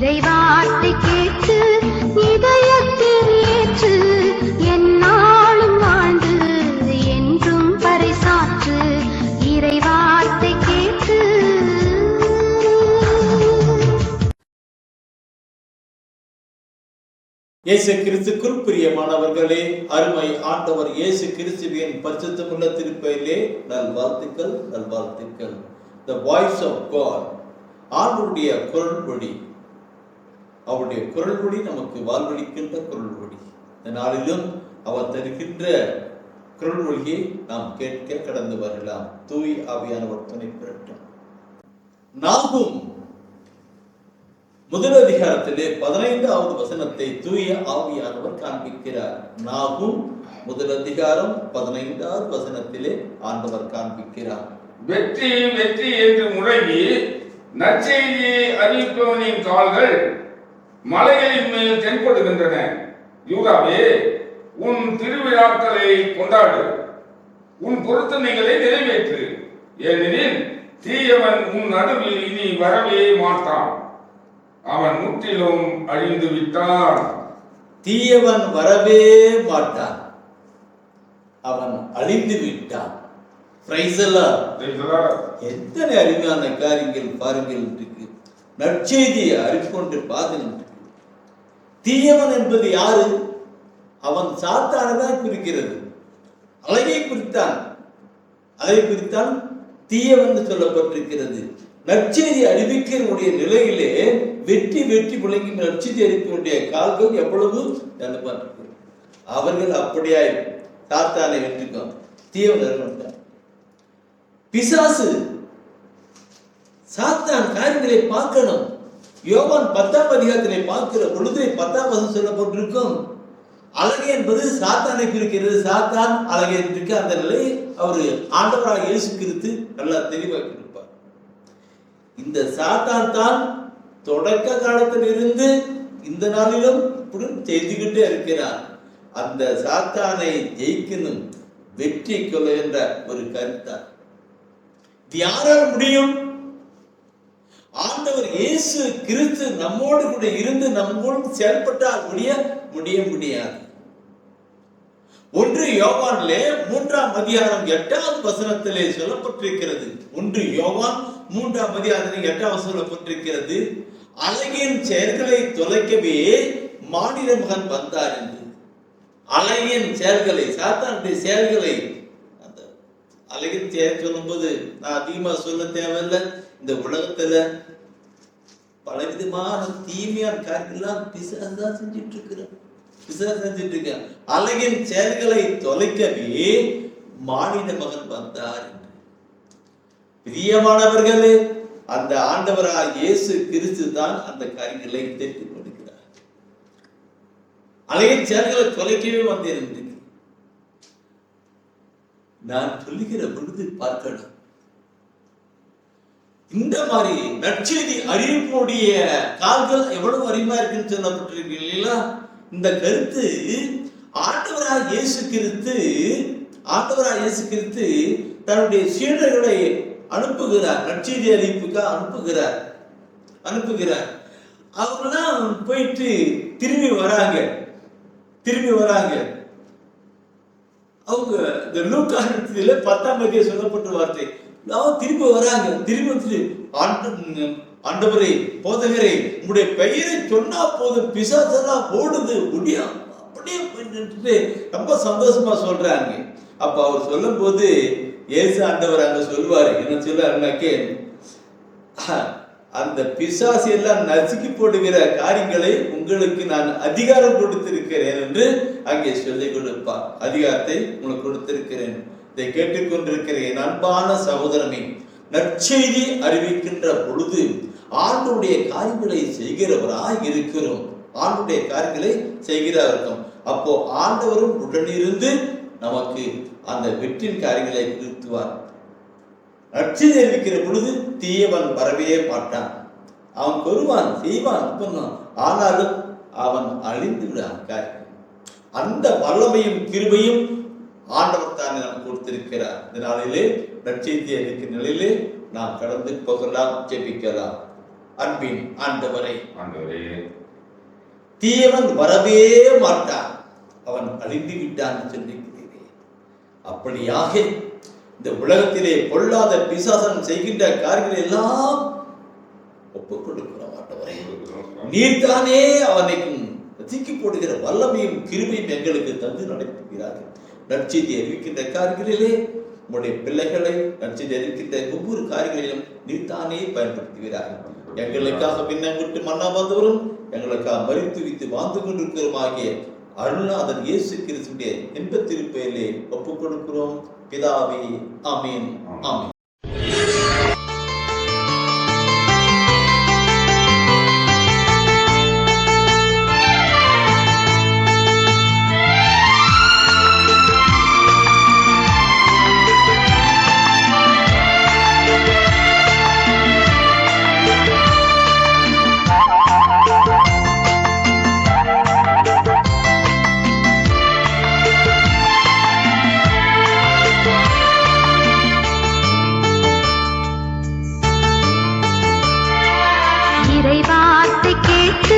இறைவார்த்தை கேட்டு இதயத்தில் ஏற்று என்னாலும் வாழ்ந்து என்றும் பறைசாற்று இறைவார்த்தை கேட்டு. இயேசு கிறிஸ்துக்குள் பிரியமானவர்களே, அருமை ஆண்டவர் இயேசு கிறிஸ்துவின் பரிசுத்தமுள்ள திருப்பெயரிலே நல்வாழ்த்துக்கள், நல்வாழ்த்துக்கள். The voice of God, ஆண்டவருடைய குரல் வழி, அவருடைய குரல் வழி நமக்கு வாழ்வளிக்கின்ற குரல் வழி. இந்த நாளிலும் அவர் தருகின்ற குரல் வழியை நாம் கேட்க கடந்து வரலாம். தூய் ஆவியானவர் துணை பெறட்டும். நாகும் முதல் அதிகாரத்திலே 15வது வசனத்தை தூய ஆவியானவர் காண்பிக்கிறார். நாகும் முதல் அதிகாரம் 15வது வசனத்திலே ஆண்டவர் காண்பிக்கிறார். வெற்றி வெற்றி என்று முழங்கி நற்செய்தியை அறிவிப்பவனின் கால்கள் மலைகளின் மேல் தென்படுகின்றன. யூதாவே, உன் திருவிழாக்களை கொண்டாடு, உன் பொருத்தனைகளை நிறைவேற்று. ஏனெனில் தீயவன் உன் நடுவில் இனி வரவே மாட்டான், அவன் முற்றிலும் அழிந்து விட்டான். தீயவன் வரவே மாட்டான், அவன் அழிந்து விட்டான். எத்தனை அருமையான காரியங்கள் பாருங்கள் இருக்கு. நற்செய்தியை அறிவிக்கொண்டு பாருங்கள். தீயவன் என்பது யாரு? அவன் சாத்தானதான் குறிக்கிறது. அழகை குறித்தான், அதை குறித்தான் தீயவன் சொல்லப்பட்டிருக்கிறது. நற்செய்தி அறிவிக்கக்கூடிய நிலையிலே வெற்றி வெற்றி விளங்கி நற்செய்தி அறிவிக்கக்கூடிய கால்கள் எவ்வளவு அவர்கள் அப்படியாய் சாத்தானை வெற்றிக்கும். தீயவன் பிசாசு சாத்தான் காரியங்களை பார்க்கணும். யோவான் 10ஆம் அதிகாரத்திலே பார்க்கிற பொழுது 10ஆம் வசனம் சொல்லப்பட்டிருக்கும். அழகை என்பது சாத்தானை குறிக்கிறது. சாத்தான் அழகை இருக்கு. அந்த நிலையை அவர் ஆண்டவராக இயேசு கிறிஸ்து நல்லா தெளிவாக்கி இருப்பார். இந்த சாத்தான் தான் தொடக்க காலத்தில் இருந்து இந்த நாளிலும் இப்படி செய்துகிட்டே இருக்கிறார். அந்த சாத்தானை ஜெயிக்கணும், வெற்றி கொள்ளுகின்ற ஒரு கருத்தார். யாரால் முடியும்? ஆண்டவர் இயேசு கிறிஸ்து நம்மோடு கூட இருந்து நம்மோடு செயல்பட்டால் முடியாது. 1 யோவானிலே 3ஆம் அதிகாரம் 8வது வசனத்திலே சொல்லப்பட்டிருக்கிறது. 1 யோவான் 3ஆம் அதிகாரத்திலே 8வது வசனம் சொல்லப்பட்டிருக்கிறது. அழகின் செயல்களை தொலைக்கவே மானிட மகன் வந்தார் என்று. அழகின் செயல்களை, சாத்தானுடைய செயல்களை, அந்த அழகின் செயல் சொல்லும்போது நான் அதிகமா சொல்ல தேவையில்லை. இந்த உலகத்துல பலவிதமான தீமையான காரியெல்லாம் பிசாசு தான் செஞ்சுட்டு இருக்கிறான். அழகின் செயல்களை தொலைக்கவே மானிட மகன் வந்தார் என்று. பிரியமானவர்களே, அந்த ஆண்டவராக இயேசு கிறிஸ்து தான் அந்த காரியங்களை தெரிந்து கொடுக்கிறார். அழகின் செயல்களை தொலைக்கவே வந்திருந்தது. நான் சொல்லுகிற பொழுது பார்க்கணும். இந்த மாதிரி நற்செய்தி அறிவிப்புடைய கால்கள் எவ்வளவு அறிவா இருக்குன்னு சொல்லப்பட்டிருக்கீங்களா? இந்த கருத்து ஆண்டவராக இயேசு கிறிஸ்து தன்னுடைய சீடர்களை அனுப்புகிறார். நற்செய்தி அறிவிப்புக்காக அனுப்புகிறார். அவங்களாம் போயிட்டு திரும்பி வராங்க. அவங்க இந்த லூக்கா 10ஆம் அதிகாரத்தில் சொல்லப்பட்ட வார்த்தை, திரும்பி வராங்க. திரும்பி வந்துட்டு ஆண்டவரே, போதகரே, உங்களுடைய பெயரை சொன்னா போதும், பிசாசெல்லாம் ஓடுது, முடியும், அப்படியே ரொம்ப சந்தோஷமா சொல்றாங்க. அப்ப அவர் சொல்லும் போது இயேசு ஆண்டவர் அங்க சொல்லுவாரு, என்ன சொல்றாருனாக்கே, அந்த பிசாசு எல்லாம் நசுக்கி போடுகிற காரியங்களை உங்களுக்கு நான் அதிகாரம் கொடுத்திருக்கிறேன் என்று அங்கே சொல்லிக் கொடுப்பார். அதிகாரத்தை உங்களுக்கு கொடுத்திருக்கிறேன். இதை கேட்டுக்கொண்டிருக்கிறேன் அன்பான சகோதரனே, நற்செய்தி அறிவிக்கின்ற பொழுது ஆண்டவருடைய காரியங்களை செய்கிறவராய் இருக்கிறோம். ஆண்டவருடைய காரியங்களை செய்கிறார்கள். அப்போ ஆண்டவரும் உடனிருந்து நமக்கு அந்த வெற்றின் காரியங்களை நிறுத்துவார். நற்செய்தி அறிவிக்கிற பொழுது தீயவன் வரவே மாட்டான். அவன் பெறுவான், செய்வான், ஆனாலும் அவன் அழிந்து விடான். அந்த வல்லமையும் கிருபையும் ஆண்டவர் தான் நமக்கு கொடுத்திருக்கிறார். இந்த நாளிலே நற்செய்தி அறிவிக்கிற நிலையிலே நாம் கடந்து போகலாம், ஜெபிக்கலாம். அன்பின் ஆண்டவரை. ஆண்டவரே, தீயவன் வரவே மாட்டான், அவன் அழிந்து விட்டான் சொல்லிக்கிறீரே. அப்படியாக இந்த உலகத்திலே பொல்லாத பிசாசன் செய்கின்ற காரியங்கள் எல்லாம் ஒப்புக் கொடுக்கிறோம் ஆண்டவரே. நீர்தானே அவனைக்கும் தூக்கி போடுகிற வல்லமையும் கிருபையும் எங்களுக்கு தந்து நடத்துகிறார்கள். நற்செய்தி அறிவிக்கின்ற காரியங்களிலே உங்களுடைய பிள்ளைகளை நற்செய்தி அறிவிக்கின்ற ஒவ்வொரு காரியங்களிலும் நீர்தானே பயன்படுத்துகிறார்கள். எங்களுக்காக பின்னம் விட்டு மன்னா வந்தவரும் எங்களுக்காக மரித்து வைத்து வாழ்ந்து கொண்டிருக்கிறோம் ஆகிய அருள்நாதன் இயேசு கிறிஸ்துவின் இன்பத் திருப்பெயரிலே ஒப்புக் கொடுக்கிறோம் பிதாவே. ஆமென். ஆமென். இறைவார்த்தை கேட்டு